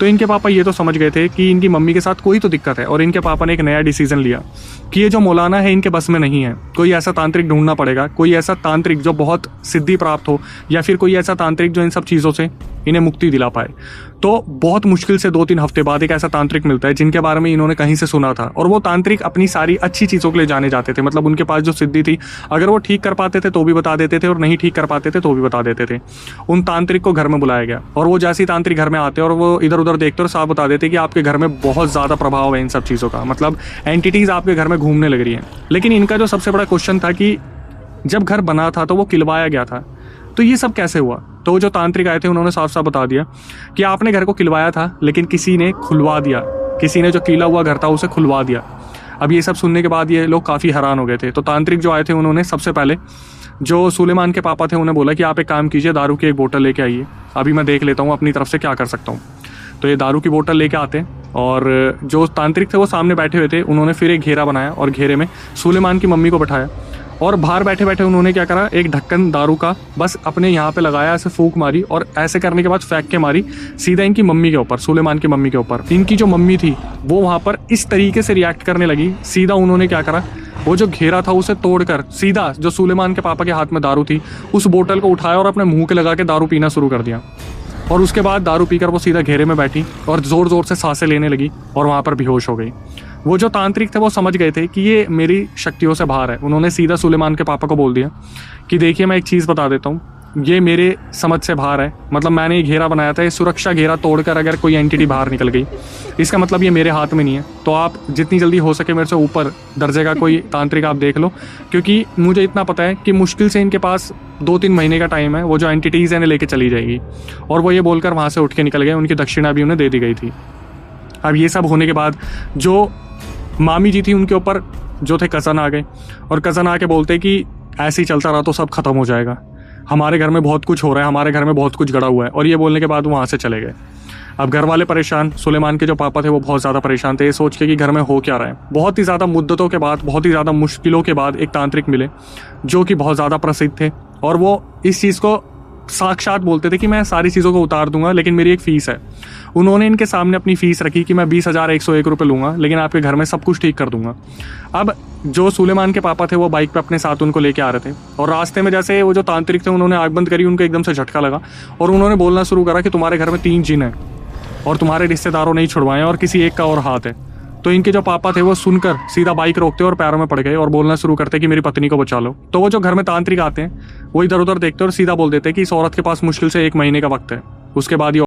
तो इनके पापा ये तो समझ गए थे कि इनकी मम्मी के साथ कोई तो दिक्कत है, और इनके पापा ने एक नया डिसीजन लिया कि ये जो मौलाना है इनके बस में नहीं है, कोई ऐसा तांत्रिक ढूंढना पड़ेगा, कोई ऐसा तांत्रिक जो बहुत सिद्धि प्राप्त हो, या फिर कोई ऐसा तांत्रिक जो इन सब चीज़ों से इन्हें मुक्ति दिला पाए। तो बहुत मुश्किल से 2-3 हफ्ते बाद एक ऐसा तांत्रिक मिलता है जिनके बारे में इन्होंने कहीं से सुना था, और वो तांत्रिक अपनी सारी अच्छी चीज़ों के लिए जाने जाते थे। मतलब उनके पास जो सिद्धि थी, अगर वो ठीक कर पाते थे तो भी बता देते थे, और नहीं ठीक कर पाते थे तो भी बता देते थे। उन तांत्रिक को घर में बुलाया गया, और वो जैसे ही तांत्रिक घर में आते और वो इधर उधर देखते और साफ बता देते कि आपके घर में बहुत ज़्यादा प्रभाव है इन सब चीज़ों का, मतलब एंटिटीज़ आपके घर में घूमने लग रही हैं। लेकिन इनका जो सबसे बड़ा क्वेश्चन था कि जब घर बना था तो वो किलवाया गया था, तो ये सब कैसे हुआ? तो जो तांत्रिक आए थे उन्होंने साफ साफ बता दिया कि आपने घर को किलवाया था, लेकिन किसी ने खुलवा दिया, किसी ने जो कीला हुआ घर था उसे खुलवा दिया। अब ये सब सुनने के बाद ये लोग काफ़ी हैरान हो गए थे। तो तांत्रिक जो आए थे उन्होंने सबसे पहले जो सुलेमान के पापा थे उन्हें बोला कि आप एक काम कीजिए, दारू की एक बोतल लेके आइए, अभी मैं देख लेता हूँ अपनी तरफ से क्या कर सकता हूँ। तो ये दारू की बोतल लेके आते हैं, और जो तांत्रिक थे वो सामने बैठे हुए थे। उन्होंने फिर एक घेरा बनाया और घेरे में सुलेमान की मम्मी को बैठाया, और बाहर बैठे बैठे उन्होंने क्या करा, एक ढक्कन दारू का बस अपने यहाँ पे लगाया, ऐसे फूंक मारी, और ऐसे करने के बाद फेंक के मारी सीधा इनकी मम्मी के ऊपर, सुलेमान की मम्मी के ऊपर। इनकी जो मम्मी थी वो वहाँ पर इस तरीके से रिएक्ट करने लगी, सीधा उन्होंने क्या करा, वो जो घेरा था उसे तोड़कर सीधा जो सुलेमान के पापा के हाथ में दारू थी उस बोतल को उठाया और अपने मुंह के लगा के दारू पीना शुरू कर दिया। और उसके बाद दारू पीकर वो सीधा घेरे में बैठी और ज़ोर ज़ोर से सांसें लेने लगी और वहाँ पर बेहोश हो गई। वो जो तांत्रिक थे वो समझ गए थे कि ये मेरी शक्तियों से बाहर है। उन्होंने सीधा सुलेमान के पापा को बोल दिया कि देखिए मैं एक चीज़ बता देता हूँ, ये मेरे समझ से बाहर है, मतलब मैंने ये घेरा बनाया था, ये सुरक्षा घेरा तोड़कर अगर कोई एंटिटी बाहर निकल गई इसका मतलब ये मेरे हाथ में नहीं है। तो आप जितनी जल्दी हो सके मेरे से ऊपर दर्जे का कोई तांत्रिक आप देख लो, क्योंकि मुझे इतना पता है कि मुश्किल से इनके पास 2-3 महीने का टाइम है, वो जो एंटिटीज़ है इन्हें लेके चली जाएगी। और वो ये बोलकर वहाँ से उठ के निकल गए, उनकी दक्षिणा भी उन्हें दे दी गई थी। अब ये सब होने के बाद जो मामी जी थी उनके ऊपर जो थे कज़न आ गए, और कज़न आके बोलते कि ऐसे ही चलता रहा तो सब खत्म हो जाएगा, हमारे घर में बहुत कुछ हो रहा है, हमारे घर में बहुत कुछ गड़ा हुआ है। और ये बोलने के बाद वहाँ से चले गए। अब घर वाले परेशान, सुलेमान के जो पापा थे वो बहुत ज़्यादा परेशान थे, ये सोच के कि घर में हो क्या रहा है। बहुत ही ज़्यादा मुद्दतों के बाद, बहुत ही ज़्यादा मुश्किलों के बाद एक तांत्रिक मिले जो कि बहुत ज़्यादा प्रसिद्ध थे, और वो इस चीज़ को साक्षात बोलते थे कि मैं सारी चीज़ों को उतार दूंगा, लेकिन मेरी एक फ़ीस है। उन्होंने इनके सामने अपनी फ़ीस रखी कि मैं 20,101 रुपये लूँगा, लेकिन आपके घर में सब कुछ ठीक कर दूंगा। अब जो सुलेमान के पापा थे वो बाइक पे अपने साथ उनको लेके आ रहे थे, और रास्ते में जैसे वो जो तांत्रिक थे उन्होंने आग बंद करी, उनको एकदम से झटका लगा और उन्होंने बोलना शुरू करा कि तुम्हारे घर में 3 जिन हैं और तुम्हारे रिश्तेदारों ने ही छुड़वाए और किसी एक का और हाथ है। तो इनके जो पापा थे वो सुनकर सीधा बाइक रोकते और पैरों में पड़ गए और बोलना शुरू करते कि मेरी पत्नी को बचा लो। तो वो जो घर में तांत्रिक आते हैं वो इधर उधर देखते और सीधा बोल देते कि इस औरत के पास मुश्किल से 1 महीने का वक्त है, उसके बाद ये